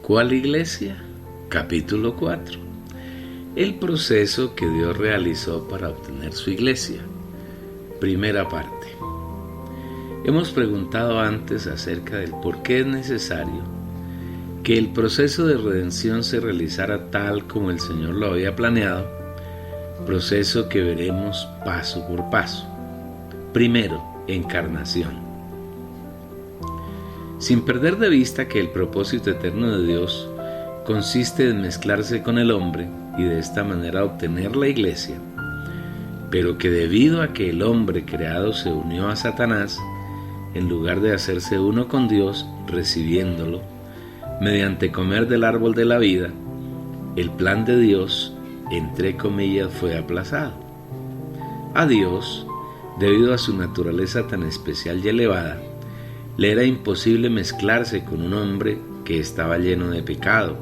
¿Cuál iglesia? Capítulo 4. El proceso que Dios realizó para obtener su iglesia. Primera parte. Hemos preguntado antes acerca del por qué es necesario que el proceso de redención se realizara tal como el Señor lo había planeado, proceso que veremos paso por paso. Primero, encarnación. Sin perder de vista que el propósito eterno de Dios consiste en mezclarse con el hombre y de esta manera obtener la iglesia, pero que debido a que el hombre creado se unió a Satanás, en lugar de hacerse uno con Dios, recibiéndolo, mediante comer del árbol de la vida, el plan de Dios, entre comillas, fue aplazado. A Dios, debido a su naturaleza tan especial y elevada, le era imposible mezclarse con un hombre que estaba lleno de pecado,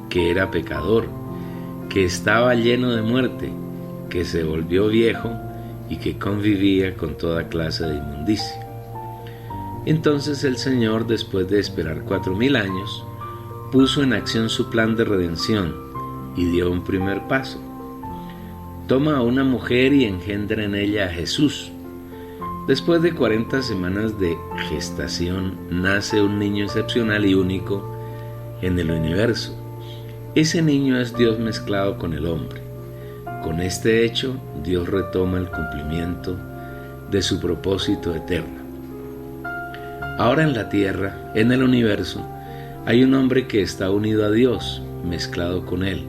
que era pecador, que estaba lleno de muerte, que se volvió viejo y que convivía con toda clase de inmundicia. Entonces el Señor, después de esperar 4000 años, puso en acción su plan de redención y dio un primer paso. Toma a una mujer y engendra en ella a Jesús. Después de 40 semanas de gestación, nace un niño excepcional y único en el universo. Ese niño es Dios mezclado con el hombre. Con este hecho, Dios retoma el cumplimiento de su propósito eterno. Ahora en la tierra, en el universo, hay un hombre que está unido a Dios, mezclado con Él.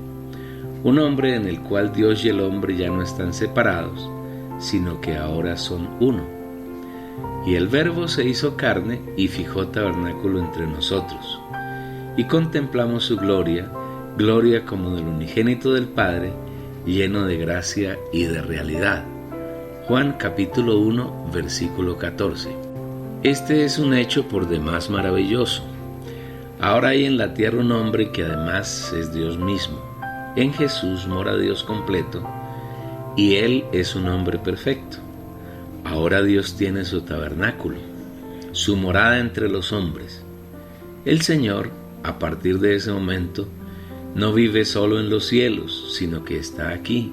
Un hombre en el cual Dios y el hombre ya no están separados, sino que ahora son uno. Y el Verbo se hizo carne y fijó tabernáculo entre nosotros. Y contemplamos su gloria, gloria como del unigénito del Padre, lleno de gracia y de realidad. Juan capítulo 1, versículo 14. Este es un hecho por demás maravilloso. Ahora hay en la tierra un hombre que además es Dios mismo. En Jesús mora Dios completo, y Él es un hombre perfecto. Ahora Dios tiene su tabernáculo, su morada entre los hombres. El Señor, a partir de ese momento, no vive solo en los cielos, sino que está aquí,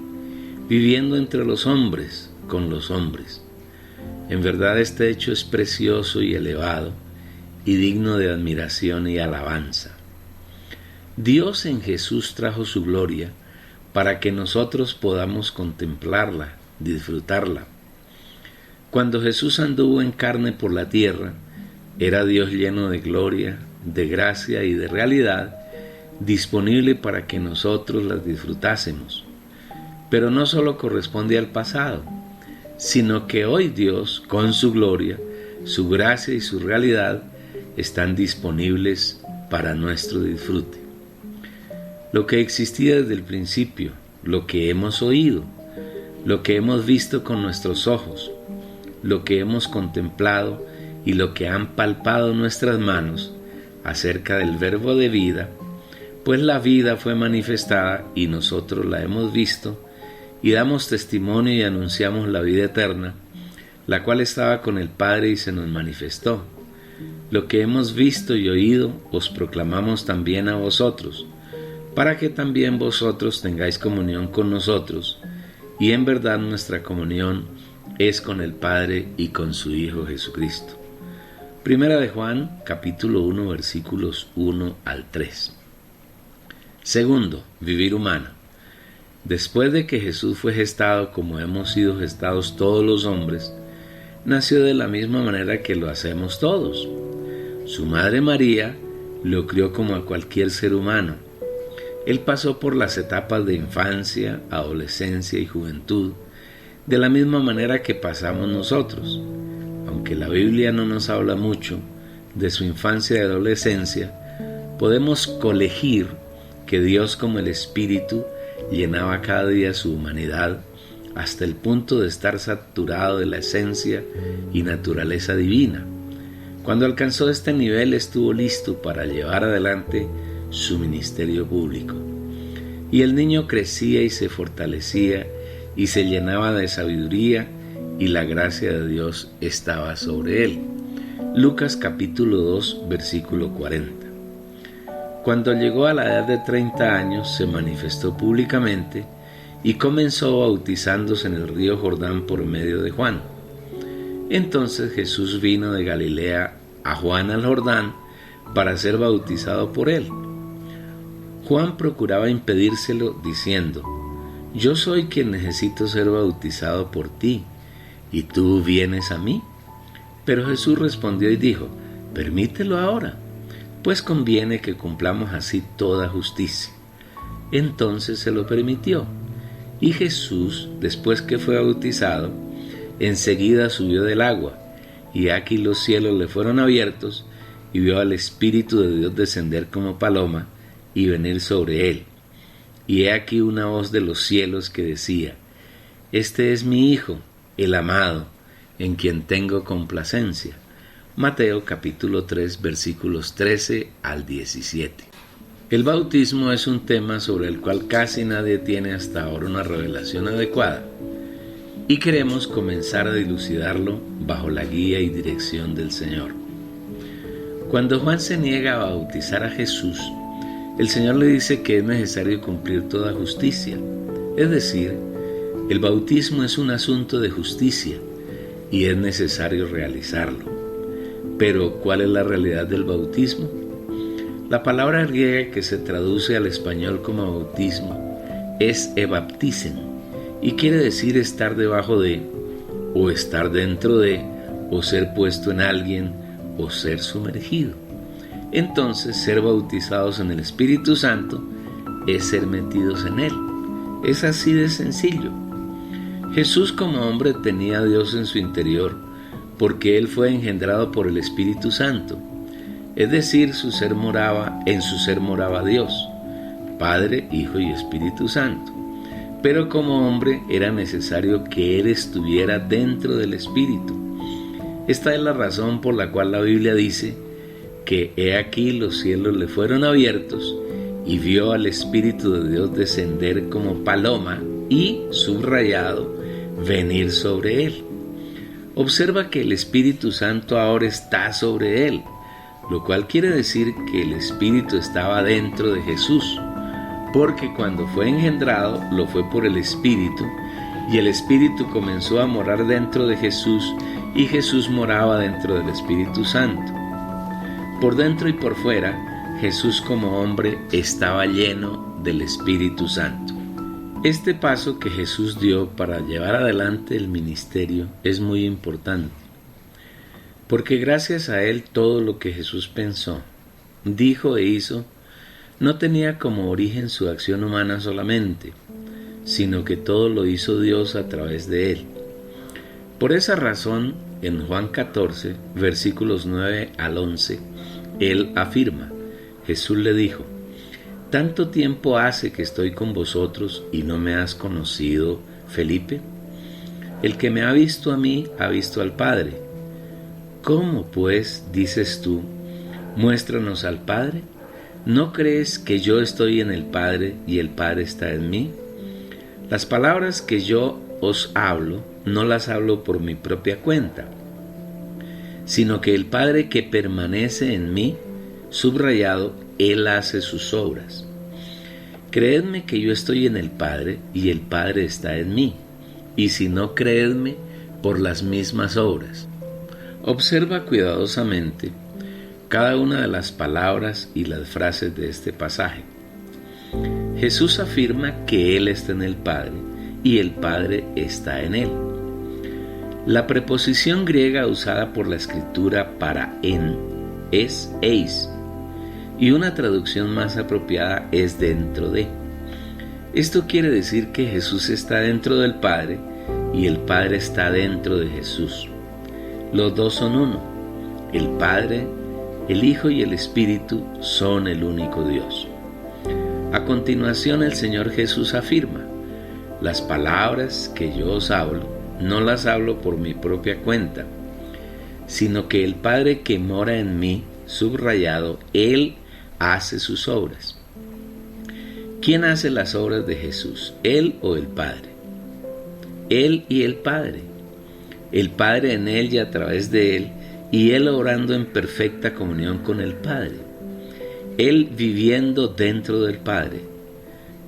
viviendo entre los hombres, con los hombres. En verdad este hecho es precioso y elevado, y digno de admiración y alabanza. Dios en Jesús trajo su gloria para que nosotros podamos contemplarla, disfrutarla. Cuando Jesús anduvo en carne por la tierra, era Dios lleno de gloria, de gracia y de realidad, disponible para que nosotros las disfrutásemos. Pero no solo corresponde al pasado, sino que hoy Dios, con su gloria, su gracia y su realidad, están disponibles para nuestro disfrute. Lo que existía desde el principio, lo que hemos oído, lo que hemos visto con nuestros ojos, lo que hemos contemplado y lo que han palpado nuestras manos acerca del Verbo de vida, pues la vida fue manifestada y nosotros la hemos visto y damos testimonio y anunciamos la vida eterna, la cual estaba con el Padre y se nos manifestó. Lo que hemos visto y oído os proclamamos también a vosotros, para que también vosotros tengáis comunión con nosotros, y en verdad nuestra comunión es con el Padre y con su Hijo Jesucristo. Primera de Juan, capítulo 1, versículos 1 al 3. Segundo, vivir humano. Después de que Jesús fue gestado como hemos sido gestados todos los hombres, nació de la misma manera que lo hacemos todos. Su madre María lo crió como a cualquier ser humano. Él pasó por las etapas de infancia, adolescencia y juventud, de la misma manera que pasamos nosotros. Aunque la Biblia no nos habla mucho de su infancia y adolescencia, podemos colegir que Dios, como el Espíritu, llenaba cada día su humanidad hasta el punto de estar saturado de la esencia y naturaleza divina. Cuando alcanzó este nivel, estuvo listo para llevar adelante su ministerio público. Y el niño crecía y se fortalecía y se llenaba de sabiduría, y la gracia de Dios estaba sobre él. Lucas capítulo 2, versículo 40. Cuando llegó a la edad de 30 años, se manifestó públicamente y comenzó bautizándose en el río Jordán por medio de Juan. Entonces Jesús vino de Galilea a Juan al Jordán para ser bautizado por él. Juan procuraba impedírselo diciendo: «Yo soy quien necesito ser bautizado por ti, ¿y tú vienes a mí?». Pero Jesús respondió y dijo: «Permítelo ahora, pues conviene que cumplamos así toda justicia». Entonces se lo permitió. Y Jesús, después que fue bautizado, enseguida subió del agua, y aquí los cielos le fueron abiertos, y vio al Espíritu de Dios descender como paloma y venir sobre él. Y he aquí una voz de los cielos que decía: «Este es mi Hijo, el amado, en quien tengo complacencia». Mateo capítulo 3, versículos 13 al 17. El bautismo es un tema sobre el cual casi nadie tiene hasta ahora una revelación adecuada, y queremos comenzar a dilucidarlo bajo la guía y dirección del Señor. Cuando Juan se niega a bautizar a Jesús, el Señor le dice que es necesario cumplir toda justicia, es decir, el bautismo es un asunto de justicia y es necesario realizarlo. Pero, ¿cuál es la realidad del bautismo? La palabra griega que se traduce al español como bautismo es ebaptisen, y quiere decir estar debajo de, o estar dentro de, o ser puesto en alguien, o ser sumergido. Entonces, ser bautizados en el Espíritu Santo es ser metidos en Él. Es así de sencillo. Jesús como hombre tenía a Dios en su interior, porque Él fue engendrado por el Espíritu Santo. Es decir, en su ser moraba Dios, Padre, Hijo y Espíritu Santo. Pero como hombre era necesario que Él estuviera dentro del Espíritu. Esta es la razón por la cual la Biblia dice que he aquí los cielos le fueron abiertos y vio al Espíritu de Dios descender como paloma y, subrayado, venir sobre Él. Observa que el Espíritu Santo ahora está sobre Él, lo cual quiere decir que el Espíritu estaba dentro de Jesús, porque cuando fue engendrado lo fue por el Espíritu, y el Espíritu comenzó a morar dentro de Jesús, y Jesús moraba dentro del Espíritu Santo. Por dentro y por fuera, Jesús como hombre estaba lleno del Espíritu Santo. Este paso que Jesús dio para llevar adelante el ministerio es muy importante, porque gracias a él todo lo que Jesús pensó, dijo e hizo no tenía como origen su acción humana solamente, sino que todo lo hizo Dios a través de él. Por esa razón, en Juan 14, versículos 9 al 11, él afirma: Jesús le dijo: ¿tanto tiempo hace que estoy con vosotros y no me has conocido, Felipe? El que me ha visto a mí, ha visto al Padre. ¿Cómo, pues, dices tú, muéstranos al Padre? ¿No crees que yo estoy en el Padre y el Padre está en mí? Las palabras que yo os hablo, no las hablo por mi propia cuenta, sino que el Padre que permanece en mí, subrayado, Él hace sus obras. Creedme que yo estoy en el Padre y el Padre está en mí, y si no, creedme por las mismas obras. Observa cuidadosamente cada una de las palabras y las frases de este pasaje. Jesús afirma que Él está en el Padre y el Padre está en Él. La preposición griega usada por la Escritura para en es eis, y una traducción más apropiada es dentro de. Esto quiere decir que Jesús está dentro del Padre y el Padre está dentro de Jesús. Los dos son uno. El Padre, el Hijo y el Espíritu son el único Dios. A continuación, el Señor Jesús afirma: las palabras que yo os hablo, no las hablo por mi propia cuenta, sino que el Padre que mora en mí, subrayado, Él hace sus obras. ¿Quién hace las obras de Jesús, Él o el Padre? Él y el Padre. El Padre en Él y a través de Él, y Él obrando en perfecta comunión con el Padre. Él viviendo dentro del Padre.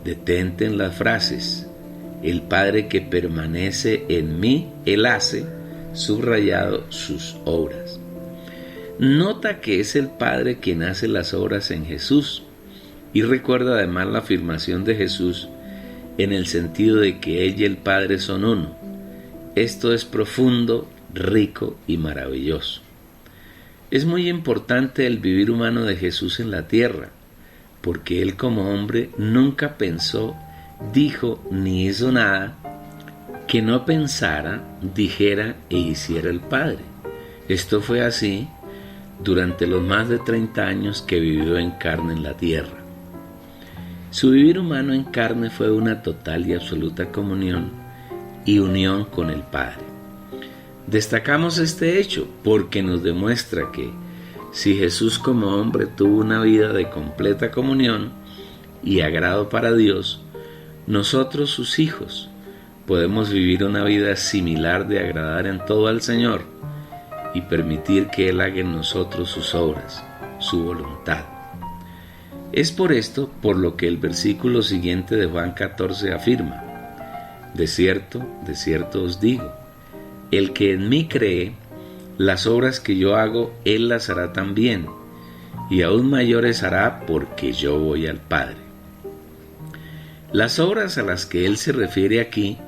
Detente en las frases. El Padre que permanece en mí, Él hace, subrayado, sus obras. Nota que es el Padre quien hace las obras en Jesús, y recuerda además la afirmación de Jesús en el sentido de que Él y el Padre son uno. Esto es profundo, rico y maravilloso. Es muy importante el vivir humano de Jesús en la tierra, porque Él como hombre nunca pensó, dijo ni hizo nada que no pensara, dijera e hiciera el Padre. Esto fue así durante los más de 30 años que vivió en carne en la tierra. Su vivir humano en carne fue una total y absoluta comunión y unión con el Padre. Destacamos este hecho porque nos demuestra que si Jesús como hombre tuvo una vida de completa comunión y agrado para Dios, nosotros sus hijos podemos vivir una vida similar de agradar en todo al Señor y permitir que Él haga en nosotros sus obras, su voluntad. Es por esto por lo que el versículo siguiente de Juan 14 afirma: de cierto os digo, el que en mí cree, las obras que yo hago, Él las hará también, y aún mayores hará porque yo voy al Padre. Las obras a las que Él se refiere aquí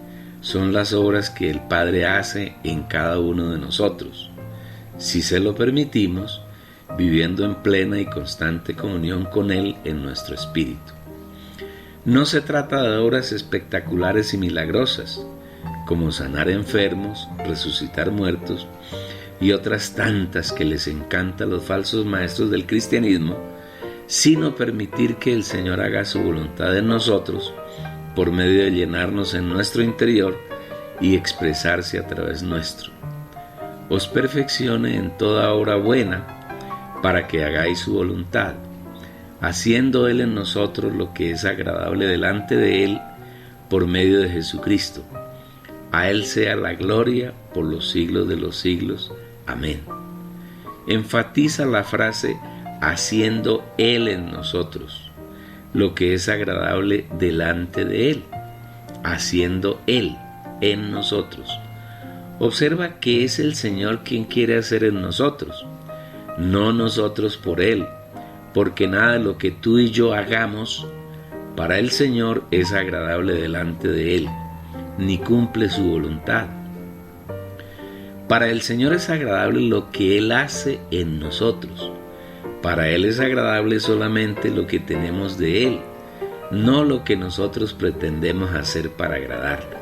son las obras que el Padre hace en cada uno de nosotros, si se lo permitimos, viviendo en plena y constante comunión con Él en nuestro espíritu. No se trata de obras espectaculares y milagrosas, como sanar enfermos, resucitar muertos y otras tantas que les encanta a los falsos maestros del cristianismo, sino permitir que el Señor haga su voluntad en nosotros por medio de llenarnos en nuestro interior y expresarse a través nuestro. Os perfeccione en toda obra buena para que hagáis su voluntad, haciendo Él en nosotros lo que es agradable delante de Él por medio de Jesucristo. A Él sea la gloria por los siglos de los siglos. Amén. Enfatiza la frase haciendo Él en nosotros lo que es agradable delante de Él, haciendo Él en nosotros. Observa que es el Señor quien quiere hacer en nosotros, no nosotros por Él, porque nada de lo que tú y yo hagamos para el Señor es agradable delante de Él, ni cumple su voluntad. Para el Señor es agradable lo que Él hace en nosotros. Para Él es agradable solamente lo que tenemos de Él, no lo que nosotros pretendemos hacer para agradarle.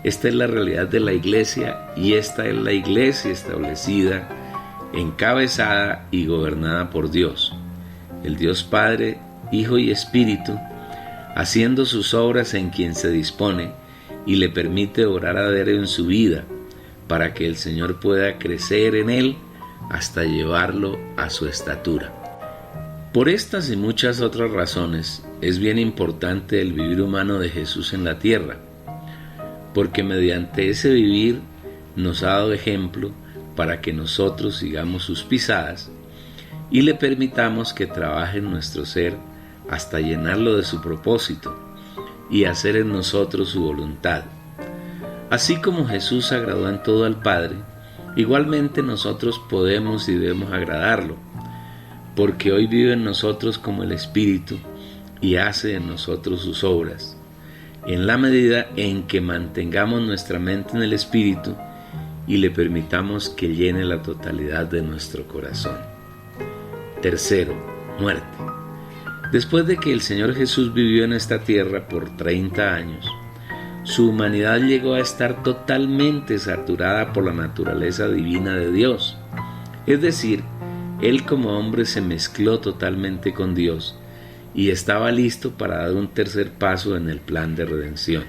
Esta es la realidad de la iglesia y esta es la iglesia establecida, encabezada y gobernada por Dios, el Dios Padre, Hijo y Espíritu, haciendo sus obras en quien se dispone y le permite obrar a diario en su vida, para que el Señor pueda crecer en Él hasta llevarlo a su estatura. Por estas y muchas otras razones es bien importante el vivir humano de Jesús en la tierra, porque mediante ese vivir nos ha dado ejemplo para que nosotros sigamos sus pisadas y le permitamos que trabaje en nuestro ser hasta llenarlo de su propósito y hacer en nosotros su voluntad. Así como Jesús agradó en todo al Padre, igualmente nosotros podemos y debemos agradarlo, porque hoy vive en nosotros como el Espíritu y hace en nosotros sus obras, en la medida en que mantengamos nuestra mente en el Espíritu y le permitamos que llene la totalidad de nuestro corazón. Tercero, muerte. Después de que el Señor Jesús vivió en esta tierra por 30 años, su humanidad llegó a estar totalmente saturada por la naturaleza divina de Dios. Es decir, Él como hombre se mezcló totalmente con Dios y estaba listo para dar un tercer paso en el plan de redención.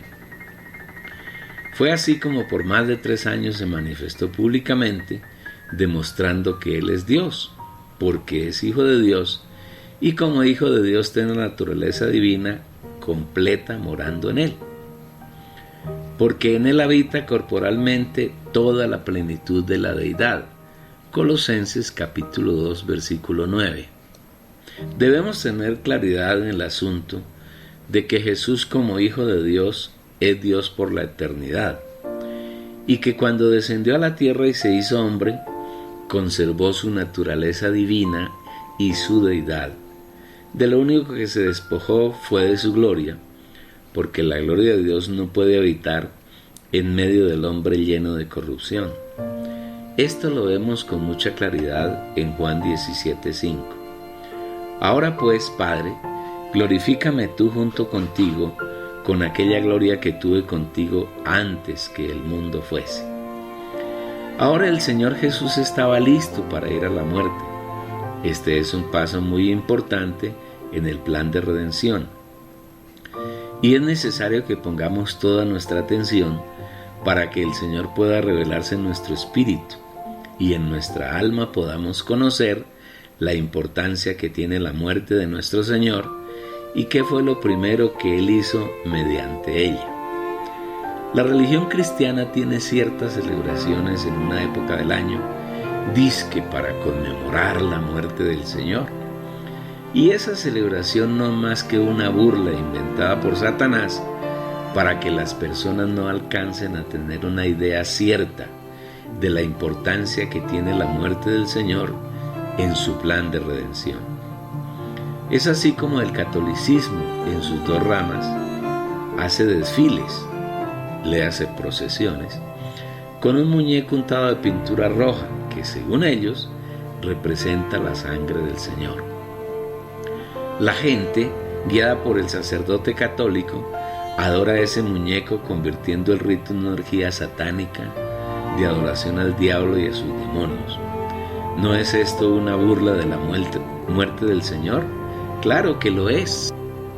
Fue así como por más de 3 años se manifestó públicamente, demostrando que Él es Dios, porque es Hijo de Dios, y como Hijo de Dios tiene la naturaleza divina completa morando en Él. Porque en Él habita corporalmente toda la plenitud de la deidad. Colosenses capítulo 2, versículo 9. Debemos tener claridad en el asunto de que Jesús como Hijo de Dios es Dios por la eternidad, y que cuando descendió a la tierra y se hizo hombre, conservó su naturaleza divina y su deidad. De lo único que se despojó fue de su gloria, porque la gloria de Dios no puede habitar en medio del hombre lleno de corrupción. Esto lo vemos con mucha claridad en Juan 17:5. Ahora pues, Padre, glorifícame tú junto contigo con aquella gloria que tuve contigo antes que el mundo fuese. Ahora el Señor Jesús estaba listo para ir a la muerte. Este es un paso muy importante en el plan de redención. Y es necesario que pongamos toda nuestra atención para que el Señor pueda revelarse en nuestro espíritu y en nuestra alma podamos conocer la importancia que tiene la muerte de nuestro Señor y qué fue lo primero que Él hizo mediante ella. La religión cristiana tiene ciertas celebraciones en una época del año, dizque para conmemorar la muerte del Señor. Y esa celebración no es más que una burla inventada por Satanás para que las personas no alcancen a tener una idea cierta de la importancia que tiene la muerte del Señor en su plan de redención. Es así como el catolicismo, en sus dos ramas, hace desfiles, le hace procesiones, con un muñeco untado de pintura roja que, según ellos, representa la sangre del Señor. La gente, guiada por el sacerdote católico, adora a ese muñeco convirtiendo el rito en una orgía satánica de adoración al diablo y a sus demonios. ¿No es esto una burla de la muerte del Señor? Claro que lo es.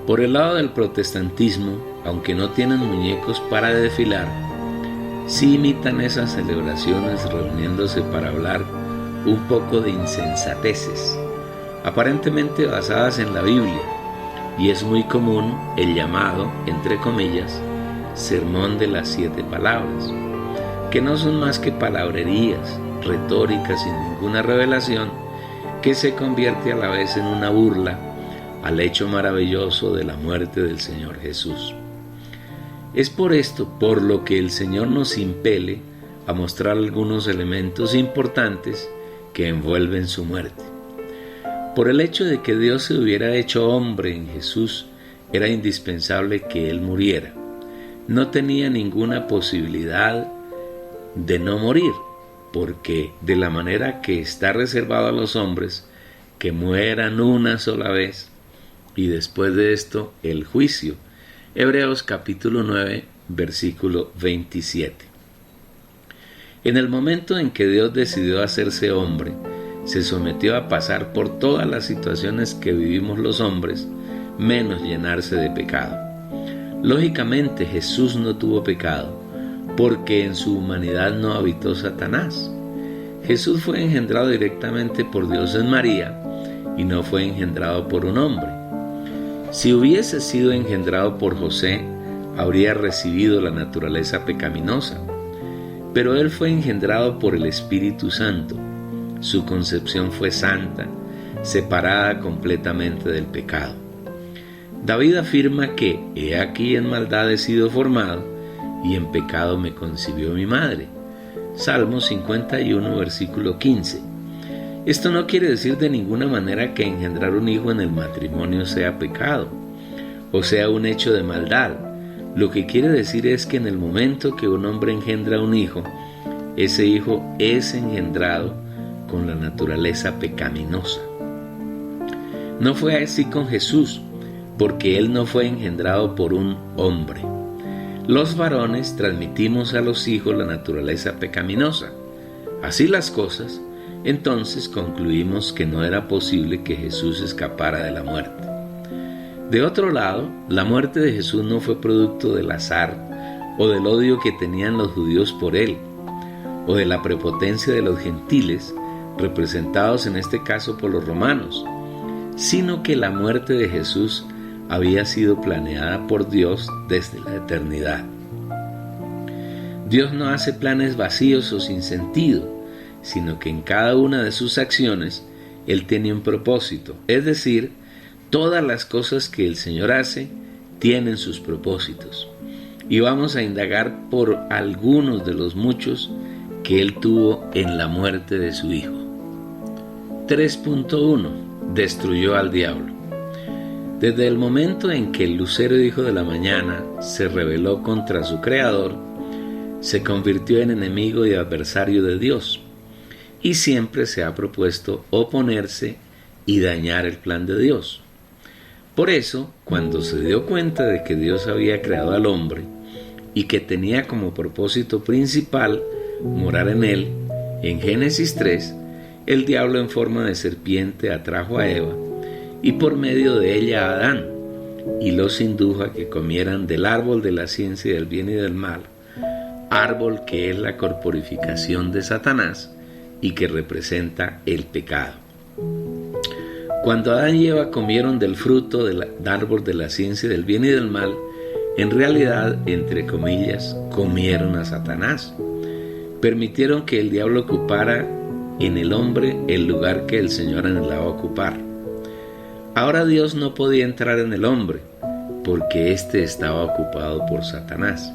Por el lado del protestantismo, aunque no tienen muñecos para desfilar, sí imitan esas celebraciones reuniéndose para hablar un poco de insensateces, aparentemente basadas en la Biblia, y es muy común el llamado, entre comillas, sermón de las 7 palabras, que no son más que palabrerías, retóricas sin ninguna revelación, que se convierte a la vez en una burla al hecho maravilloso de la muerte del Señor Jesús. Es por esto por lo que el Señor nos impele a mostrar algunos elementos importantes que envuelven su muerte. Por el hecho de que Dios se hubiera hecho hombre en Jesús, era indispensable que Él muriera. No tenía ninguna posibilidad de no morir, porque de la manera que está reservado a los hombres, que mueran una sola vez, y después de esto el juicio. Hebreos capítulo 9, versículo 27. En el momento en que Dios decidió hacerse hombre, se sometió a pasar por todas las situaciones que vivimos los hombres, menos llenarse de pecado. Lógicamente Jesús no tuvo pecado, porque en su humanidad no habitó Satanás. Jesús fue engendrado directamente por Dios en María y no fue engendrado por un hombre. Si hubiese sido engendrado por José, habría recibido la naturaleza pecaminosa, pero él fue engendrado por el Espíritu Santo. Su concepción fue santa, separada completamente del pecado. David afirma que, he aquí en maldad he sido formado, y en pecado me concibió mi madre. Salmo 51, versículo 15. Esto no quiere decir de ninguna manera que engendrar un hijo en el matrimonio sea pecado, o sea un hecho de maldad. Lo que quiere decir es que en el momento que un hombre engendra un hijo, ese hijo es engendrado con la naturaleza pecaminosa. No fue así con Jesús, porque Él no fue engendrado por un hombre. Los varones transmitimos a los hijos la naturaleza pecaminosa. Así las cosas, entonces concluimos que no era posible que Jesús escapara de la muerte. De otro lado, la muerte de Jesús no fue producto del azar o del odio que tenían los judíos por Él, o de la prepotencia de los gentiles, representados en este caso por los romanos, sino que la muerte de Jesús había sido planeada por Dios desde la eternidad. Dios no hace planes vacíos o sin sentido, sino que en cada una de sus acciones Él tiene un propósito, es decir, todas las cosas que el Señor hace tienen sus propósitos. Y vamos a indagar por algunos de los muchos que Él tuvo en la muerte de su Hijo. 3.1. Destruyó al diablo. Desde el momento en que el lucero hijo de la mañana se rebeló contra su Creador, se convirtió en enemigo y adversario de Dios, y siempre se ha propuesto oponerse y dañar el plan de Dios. Por eso, cuando se dio cuenta de que Dios había creado al hombre y que tenía como propósito principal morar en él, en Génesis 3, el diablo en forma de serpiente atrajo a Eva y por medio de ella a Adán, y los indujo a que comieran del árbol de la ciencia del bien y del mal, árbol que es la corporificación de Satanás y que representa el pecado. Cuando Adán y Eva comieron del fruto del árbol de la ciencia del bien y del mal, en realidad, entre comillas, comieron a Satanás. Permitieron que el diablo ocupara en el hombre el lugar que el Señor anhelaba ocupar. Ahora Dios no podía entrar en el hombre, porque éste estaba ocupado por Satanás.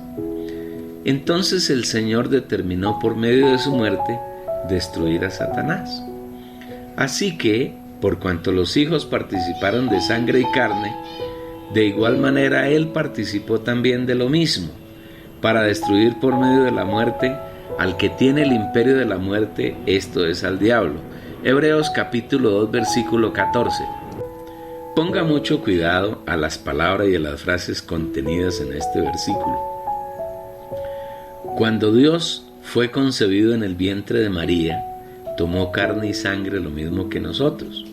Entonces el Señor determinó por medio de su muerte destruir a Satanás. Así que, por cuanto los hijos participaron de sangre y carne, de igual manera Él participó también de lo mismo, para destruir por medio de la muerte al que tiene el imperio de la muerte, esto es, al diablo. Hebreos capítulo 2, versículo 14. Ponga mucho cuidado a las palabras y a las frases contenidas en este versículo. Cuando Dios fue concebido en el vientre de María, tomó carne y sangre lo mismo que nosotros.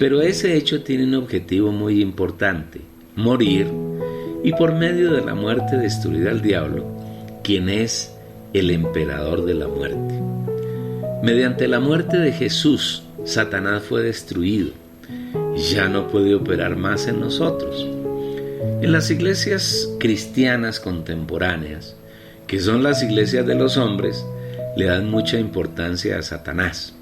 Pero ese hecho tiene un objetivo muy importante: morir, y por medio de la muerte destruir al diablo, quien es el emperador de la muerte. Mediante la muerte de Jesús, Satanás fue destruido. Ya no puede operar más en nosotros. En las iglesias cristianas contemporáneas, que son las iglesias de los hombres, le dan mucha importancia a Satanás.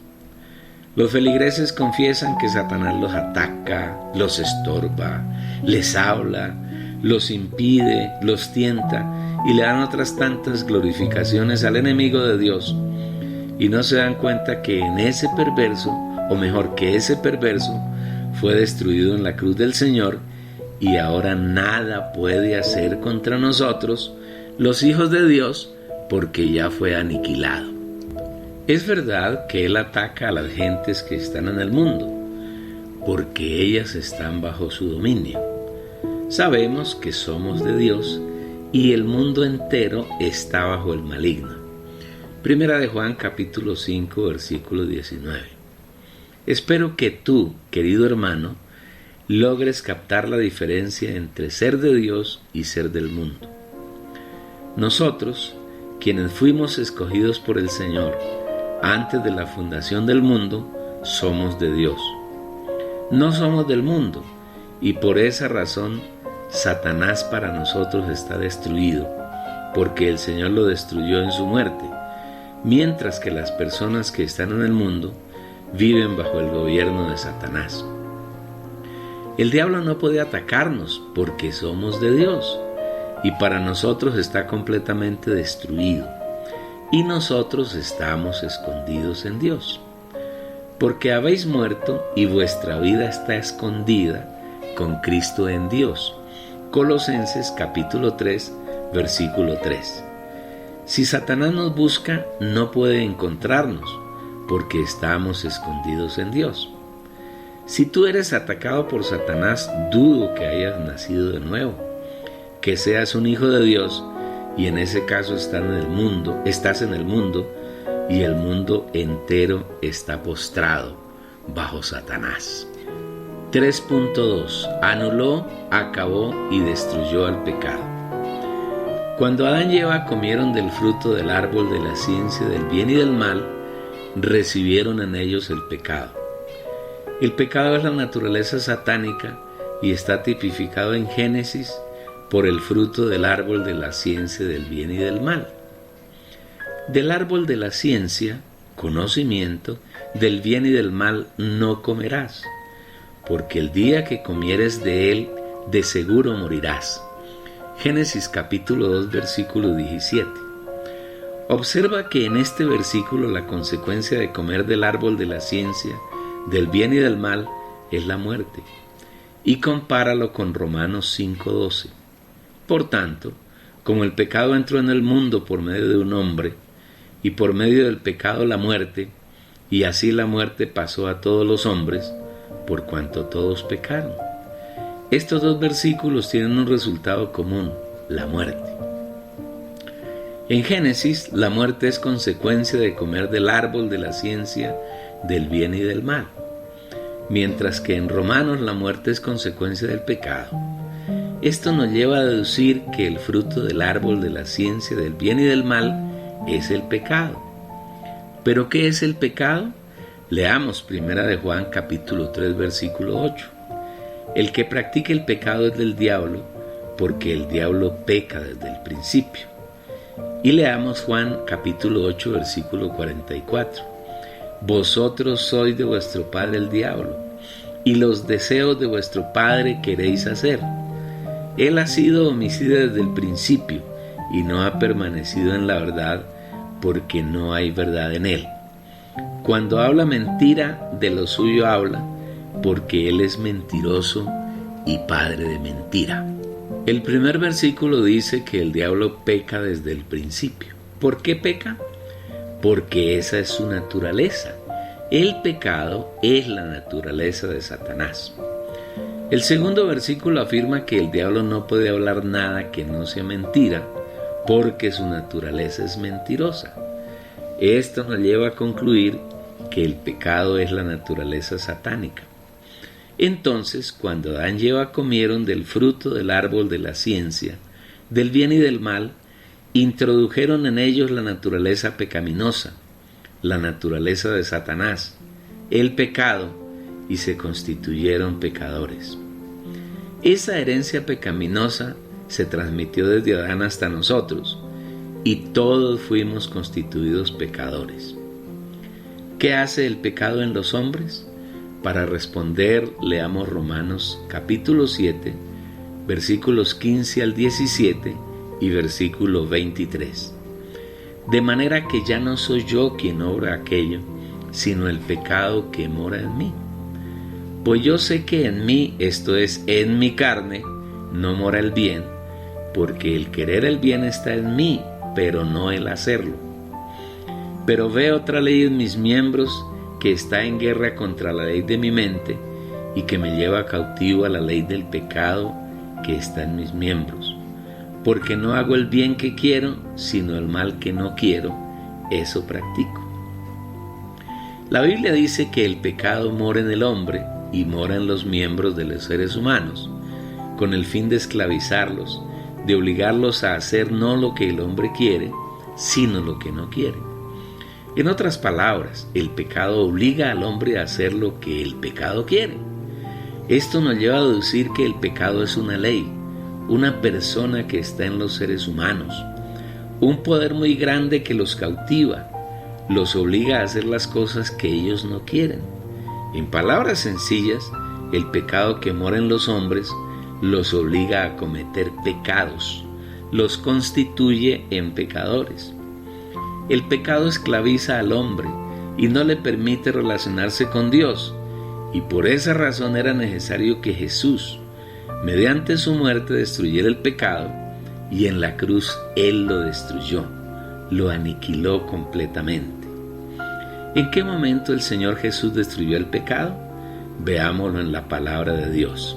Los feligreses confiesan que Satanás los ataca, los estorba, les habla, los impide, los tienta y le dan otras tantas glorificaciones al enemigo de Dios, y no se dan cuenta que en ese perverso, o mejor que ese perverso, fue destruido en la cruz del Señor, y ahora nada puede hacer contra nosotros, los hijos de Dios, porque ya fue aniquilado. Es verdad que Él ataca a las gentes que están en el mundo, porque ellas están bajo su dominio. Sabemos que somos de Dios y el mundo entero está bajo el maligno. Primera de Juan capítulo 5, versículo 19. Espero que tú, querido hermano, logres captar la diferencia entre ser de Dios y ser del mundo. Nosotros, quienes fuimos escogidos por el Señor antes de la fundación del mundo, somos de Dios. No somos del mundo, y por esa razón Satanás para nosotros está destruido, porque el Señor lo destruyó en su muerte, mientras que las personas que están en el mundo viven bajo el gobierno de Satanás. El diablo no puede atacarnos porque somos de Dios, y para nosotros está completamente destruido, y nosotros estamos escondidos en Dios, porque habéis muerto y vuestra vida está escondida con Cristo en Dios. Colosenses capítulo 3, versículo 3. Si Satanás nos busca, no puede encontrarnos, porque estamos escondidos en Dios. Si tú eres atacado por Satanás, dudo que hayas nacido de nuevo, que seas un hijo de Dios, y en ese caso estás en el mundo, y el mundo entero está postrado bajo Satanás. 3.2. Anuló, acabó y destruyó al pecado. Cuando Adán y Eva comieron del fruto del árbol de la ciencia del bien y del mal, recibieron en ellos el pecado. El pecado es la naturaleza satánica y está tipificado en Génesis por el fruto del árbol de la ciencia del bien y del mal. Del árbol de la ciencia conocimiento del bien y del mal no comerás, porque el día que comieres de él, de seguro morirás. Génesis capítulo 2, versículo 17. Observa que en este versículo la consecuencia de comer del árbol de la ciencia, del bien y del mal, es la muerte. Y compáralo con Romanos 5:12. Por tanto, como el pecado entró en el mundo por medio de un hombre, y por medio del pecado la muerte, y así la muerte pasó a todos los hombres, por cuanto todos pecaron. Estos dos versículos tienen un resultado común, la muerte. En Génesis, la muerte es consecuencia de comer del árbol de la ciencia, del bien y del mal, mientras que en Romanos la muerte es consecuencia del pecado. Esto nos lleva a deducir que el fruto del árbol de la ciencia, del bien y del mal es el pecado. ¿Pero qué es el pecado? Leamos 1 de Juan capítulo 3 versículo 8. El que practica el pecado es del diablo, porque el diablo peca desde el principio. Y leamos Juan capítulo 8 versículo 44. Vosotros sois de vuestro padre el diablo, y los deseos de vuestro padre queréis hacer. Él ha sido homicida desde el principio, y no ha permanecido en la verdad, porque no hay verdad en él. Cuando habla mentira, de lo suyo habla, porque él es mentiroso y padre de mentira. El primer versículo dice que el diablo peca desde el principio. ¿Por qué peca? Porque esa es su naturaleza. El pecado es la naturaleza de Satanás. El segundo versículo afirma que el diablo no puede hablar nada que no sea mentira, porque su naturaleza es mentirosa. Esto nos lleva a concluir que el pecado es la naturaleza satánica. Entonces, cuando Adán y Eva comieron del fruto del árbol de la ciencia, del bien y del mal, introdujeron en ellos la naturaleza pecaminosa, la naturaleza de Satanás, el pecado, y se constituyeron pecadores. Esa herencia pecaminosa se transmitió desde Adán hasta nosotros, y todos fuimos constituidos pecadores. ¿Qué hace el pecado en los hombres? Para responder, leamos Romanos capítulo 7, versículos 15 al 17 y versículo 23. De manera que ya no soy yo quien obra aquello, sino el pecado que mora en mí. Pues yo sé que en mí, esto es, en mi carne, no mora el bien, porque el querer el bien está en mí, pero no el hacerlo. Pero veo otra ley en mis miembros, que está en guerra contra la ley de mi mente y que me lleva cautivo a la ley del pecado que está en mis miembros. Porque no hago el bien que quiero, sino el mal que no quiero, eso practico. La Biblia dice que el pecado mora en el hombre y mora en los miembros de los seres humanos, con el fin de esclavizarlos, de obligarlos a hacer no lo que el hombre quiere, sino lo que no quiere. En otras palabras, el pecado obliga al hombre a hacer lo que el pecado quiere. Esto nos lleva a deducir que el pecado es una ley, una persona que está en los seres humanos, un poder muy grande que los cautiva, los obliga a hacer las cosas que ellos no quieren. En palabras sencillas, el pecado que mora en los hombres los obliga a cometer pecados, los constituye en pecadores. El pecado esclaviza al hombre y no le permite relacionarse con Dios, y por esa razón era necesario que Jesús, mediante su muerte, destruyera el pecado, y en la cruz Él lo destruyó, lo aniquiló completamente. ¿En qué momento el Señor Jesús destruyó el pecado? Veámoslo en la palabra de Dios.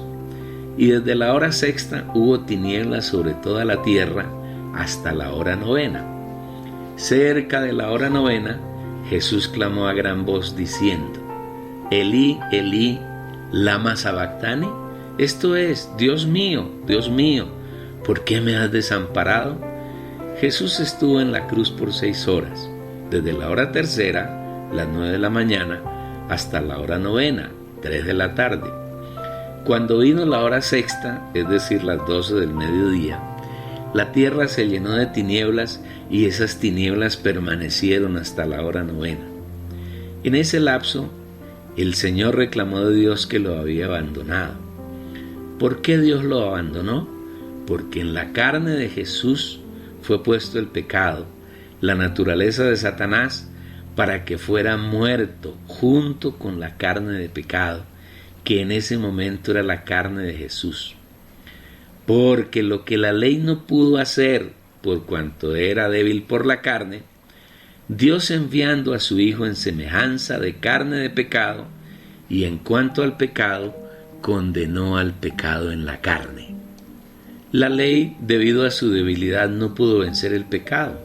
Y desde la hora sexta hubo tinieblas sobre toda la tierra hasta la hora novena. Cerca de la hora novena, Jesús clamó a gran voz diciendo: Elí, Elí, lama sabactani. Esto es, Dios mío, ¿por qué me has desamparado? Jesús estuvo en la cruz por 6 horas, desde la hora tercera, las 9 de la mañana, hasta la hora novena, 3 de la tarde. Cuando vino la hora sexta, es decir, las 12 del mediodía, la tierra se llenó de tinieblas y esas tinieblas permanecieron hasta la hora novena. En ese lapso, el Señor reclamó de Dios que lo había abandonado. ¿Por qué Dios lo abandonó? Porque en la carne de Jesús fue puesto el pecado, la naturaleza de Satanás, para que fuera muerto junto con la carne de pecado, que en ese momento era la carne de Jesús. Porque lo que la ley no pudo hacer, por cuanto era débil por la carne, Dios enviando a su Hijo en semejanza de carne de pecado, y en cuanto al pecado, condenó al pecado en la carne. La ley, debido a su debilidad, no pudo vencer el pecado,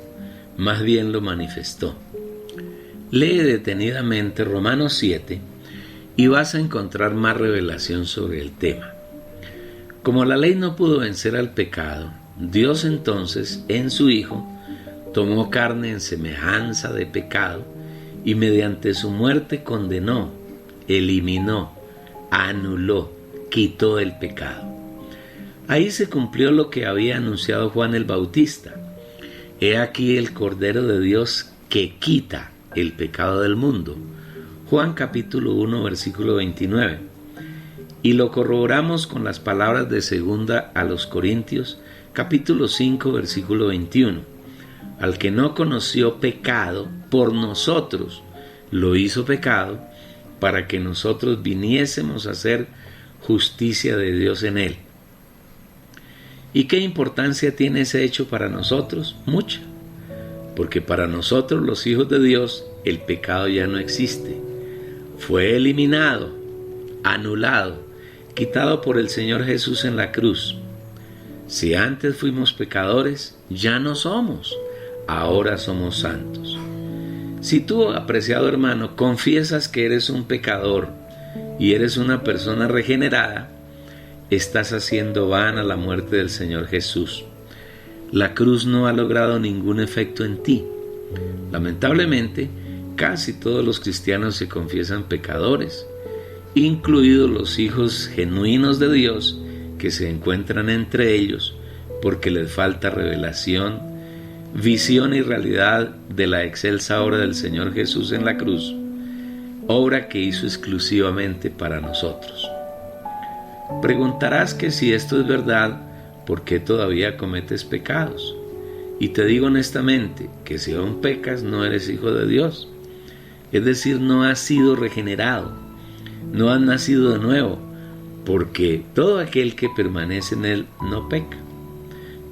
más bien lo manifestó. Lee detenidamente Romanos 7 y vas a encontrar más revelación sobre el tema. Como la ley no pudo vencer al pecado, Dios entonces, en su Hijo, tomó carne en semejanza de pecado y mediante su muerte condenó, eliminó, anuló, quitó el pecado. Ahí se cumplió lo que había anunciado Juan el Bautista. He aquí el Cordero de Dios que quita el pecado del mundo. Juan capítulo 1 versículo 29. Y lo corroboramos con las palabras de 2 a los Corintios capítulo 5 versículo 21. Al que no conoció pecado, por nosotros lo hizo pecado, para que nosotros viniésemos a hacer justicia de Dios en él. ¿Y qué importancia tiene ese hecho para nosotros? Mucha. Porque para nosotros los hijos de Dios el pecado ya no existe. Fue eliminado, anulado, quitado por el Señor Jesús en la cruz. Si antes fuimos pecadores, ya no somos. Ahora somos santos. Si tú, apreciado hermano, confiesas que eres un pecador y eres una persona regenerada, estás haciendo vana la muerte del Señor Jesús. La cruz no ha logrado ningún efecto en ti. Lamentablemente, casi todos los cristianos se confiesan pecadores, incluidos los hijos genuinos de Dios que se encuentran entre ellos porque les falta revelación, visión y realidad de la excelsa obra del Señor Jesús en la cruz, obra que hizo exclusivamente para nosotros. Preguntarás que si esto es verdad, ¿por qué todavía cometes pecados? Y te digo honestamente que si aún pecas no eres hijo de Dios. Es decir, no has sido regenerado, no has nacido de nuevo, porque todo aquel que permanece en Él no peca.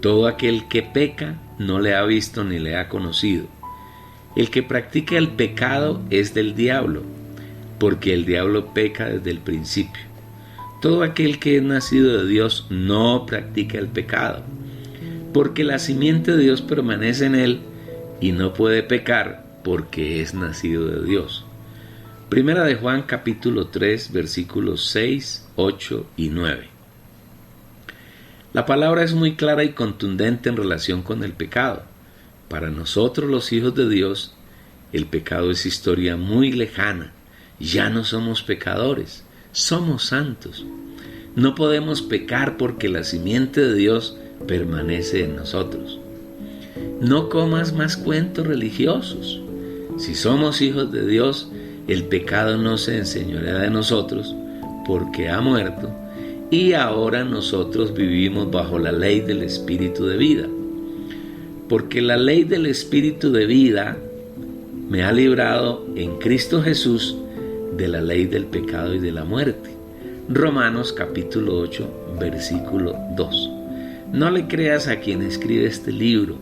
Todo aquel que peca no le ha visto ni le ha conocido. El que practica el pecado es del diablo, porque el diablo peca desde el principio. Todo aquel que es nacido de Dios no practica el pecado, porque la simiente de Dios permanece en él y no puede pecar porque es nacido de Dios. Primera de Juan capítulo 3 versículos 6, 8 y 9. La palabra es muy clara y contundente en relación con el pecado. Para nosotros los hijos de Dios, el pecado es historia muy lejana. Ya no somos pecadores, somos santos. No podemos pecar porque la simiente de Dios permanece en nosotros. No comas más cuentos religiosos. Si somos hijos de Dios, el pecado no se enseñorea de nosotros porque ha muerto y ahora nosotros vivimos bajo la ley del Espíritu de vida. Porque la ley del Espíritu de vida me ha librado en Cristo Jesús de la ley del pecado y de la muerte. Romanos capítulo 8 versículo 2. No le creas a quien escribe este libro,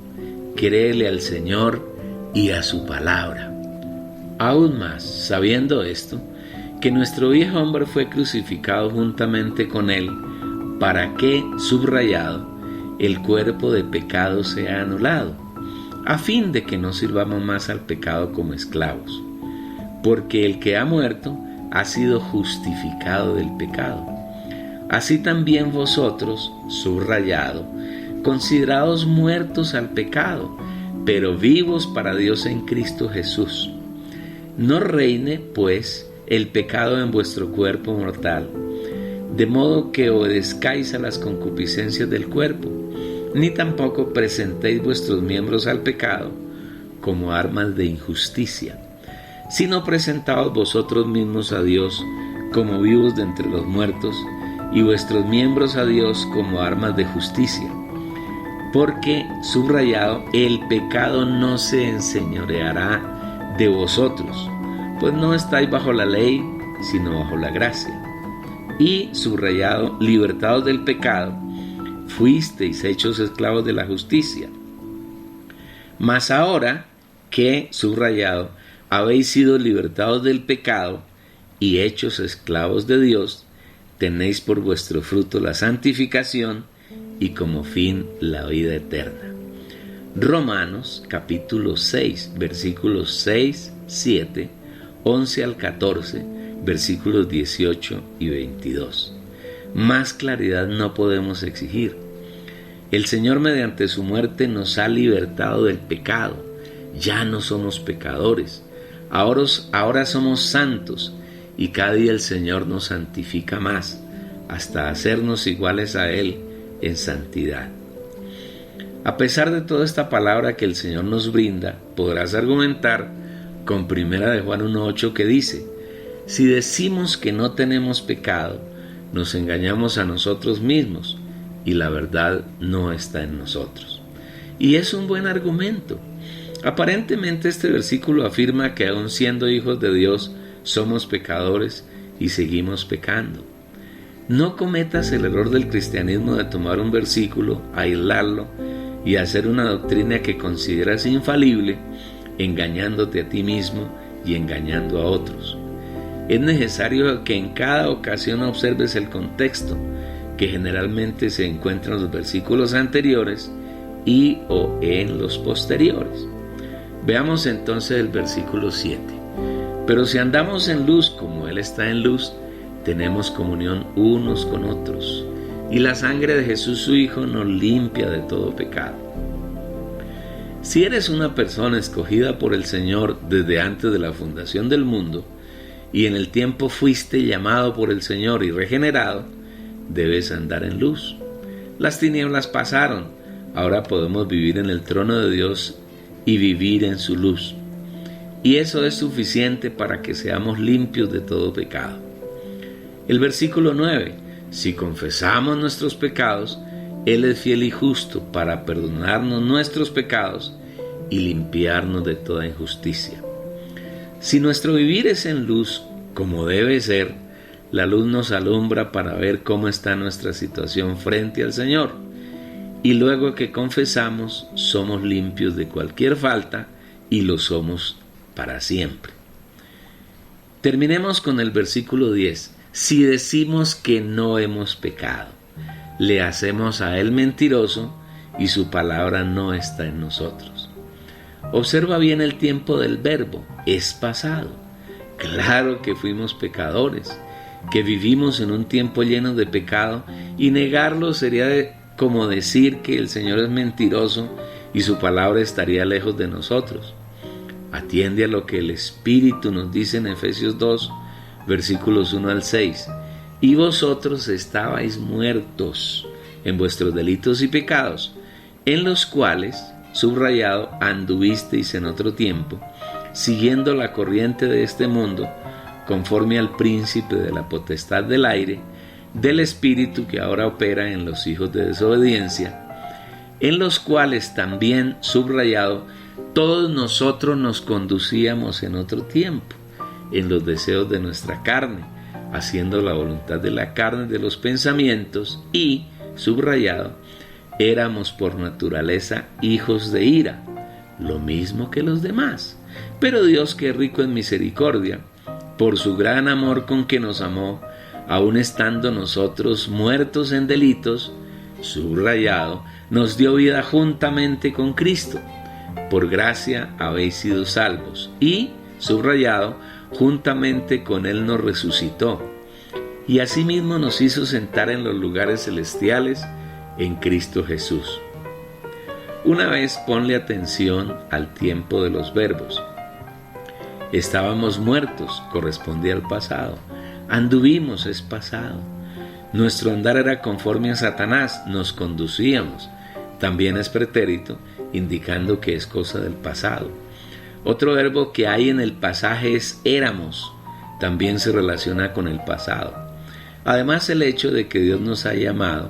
créele al Señor y a su palabra. Aún más, sabiendo esto, que nuestro viejo hombre fue crucificado juntamente con él, para que, subrayado, el cuerpo de pecado sea anulado, a fin de que no sirvamos más al pecado como esclavos. Porque el que ha muerto ha sido justificado del pecado. Así también vosotros, subrayado, considerados muertos al pecado, pero vivos para Dios en Cristo Jesús. No reine, pues, el pecado en vuestro cuerpo mortal, de modo que obedezcáis a las concupiscencias del cuerpo, ni tampoco presentéis vuestros miembros al pecado como armas de injusticia, sino presentaos vosotros mismos a Dios como vivos de entre los muertos, y vuestros miembros a Dios como armas de justicia. Porque, subrayado, el pecado no se enseñoreará de vosotros, pues no estáis bajo la ley, sino bajo la gracia. Y, subrayado, libertados del pecado, fuisteis hechos esclavos de la justicia. Mas ahora que, subrayado, habéis sido libertados del pecado y hechos esclavos de Dios, tenéis por vuestro fruto la santificación y como fin la vida eterna. Romanos capítulo 6, versículos 6, 7, 11 al 14, versículos 18 y 22. Más claridad no podemos exigir. El Señor mediante su muerte nos ha libertado del pecado. Ya no somos pecadores. Ahora somos santos. Y cada día el Señor nos santifica más, hasta hacernos iguales a Él en santidad. A pesar de toda esta palabra que el Señor nos brinda, podrás argumentar con 1 Juan 1:8 que dice: si decimos que no tenemos pecado, nos engañamos a nosotros mismos y la verdad no está en nosotros. Y es un buen argumento. Aparentemente este versículo afirma que aun siendo hijos de Dios, somos pecadores y seguimos pecando. No cometas el error del cristianismo de tomar un versículo, aislarlo y hacer una doctrina que consideras infalible, engañándote a ti mismo y engañando a otros. Es necesario que en cada ocasión observes el contexto, que generalmente se encuentra en los versículos anteriores y o en los posteriores. Veamos entonces el versículo 7. Pero si andamos en luz como Él está en luz, tenemos comunión unos con otros, y la sangre de Jesús su Hijo nos limpia de todo pecado. Si eres una persona escogida por el Señor desde antes de la fundación del mundo, y en el tiempo fuiste llamado por el Señor y regenerado, debes andar en luz. Las tinieblas pasaron, ahora podemos vivir en el trono de Dios y vivir en su luz. Y eso es suficiente para que seamos limpios de todo pecado. El versículo 9: si confesamos nuestros pecados, Él es fiel y justo para perdonarnos nuestros pecados y limpiarnos de toda injusticia. Si nuestro vivir es en luz, como debe ser, la luz nos alumbra para ver cómo está nuestra situación frente al Señor. Y luego que confesamos, somos limpios de cualquier falta y lo somos para siempre. Terminemos con el versículo 10. Si decimos que no hemos pecado, le hacemos a Él mentiroso y su palabra no está en nosotros. Observa bien el tiempo del verbo, es pasado. Claro que fuimos pecadores, que vivimos en un tiempo lleno de pecado, y negarlo sería como decir que el Señor es mentiroso y su palabra estaría lejos de nosotros. Atiende a lo que el Espíritu nos dice en Efesios 2, versículos 1 al 6. Y vosotros estabais muertos en vuestros delitos y pecados, en los cuales, subrayado, anduvisteis en otro tiempo, siguiendo la corriente de este mundo, conforme al príncipe de la potestad del aire, del espíritu que ahora opera en los hijos de desobediencia, en los cuales también, subrayado, todos nosotros nos conducíamos en otro tiempo, en los deseos de nuestra carne, haciendo la voluntad de la carne, de los pensamientos, y, subrayado, éramos por naturaleza hijos de ira, lo mismo que los demás. Pero Dios, que es rico en misericordia, por su gran amor con que nos amó, aun estando nosotros muertos en delitos, subrayado, nos dio vida juntamente con Cristo. Por gracia habéis sido salvos. Y, subrayado, juntamente con Él nos resucitó. Y asimismo nos hizo sentar en los lugares celestiales en Cristo Jesús. Una vez ponle atención al tiempo de los verbos. Estábamos muertos, correspondía al pasado. Anduvimos, es pasado. Nuestro andar era conforme a Satanás, nos conducíamos. También es pretérito, indicando que es cosa del pasado. Otro verbo que hay en el pasaje es éramos. También se relaciona con el pasado. Además, el hecho de que Dios nos haya amado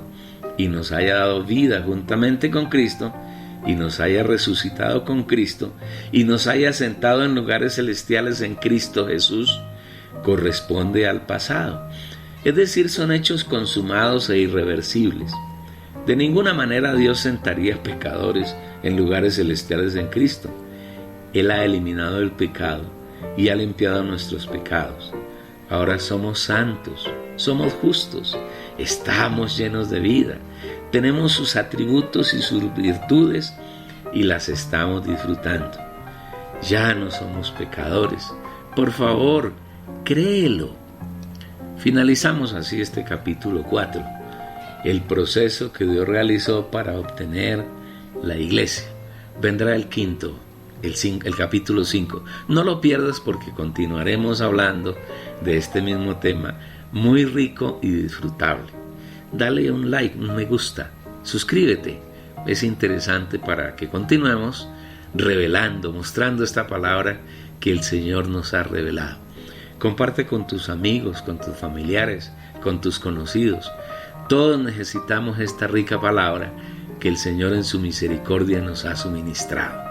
y nos haya dado vida juntamente con Cristo, y nos haya resucitado con Cristo, y nos haya sentado en lugares celestiales en Cristo Jesús, corresponde al pasado. Es decir, son hechos consumados e irreversibles. De ninguna manera Dios sentaría pecadores en lugares celestiales en Cristo. Él ha eliminado el pecado y ha limpiado nuestros pecados. Ahora somos santos, somos justos, estamos llenos de vida, tenemos sus atributos y sus virtudes y las estamos disfrutando. Ya no somos pecadores. Por favor, créelo. Finalizamos así este capítulo 4, el proceso que Dios realizó para obtener la iglesia. Vendrá el quinto, el capítulo 5. No lo pierdas porque continuaremos hablando de este mismo tema, muy rico y disfrutable. Dale un like, un me gusta, suscríbete. Es interesante para que continuemos revelando, mostrando esta palabra que el Señor nos ha revelado. Comparte con tus amigos, con tus familiares, con tus conocidos. Todos necesitamos esta rica palabra que el Señor en su misericordia nos ha suministrado.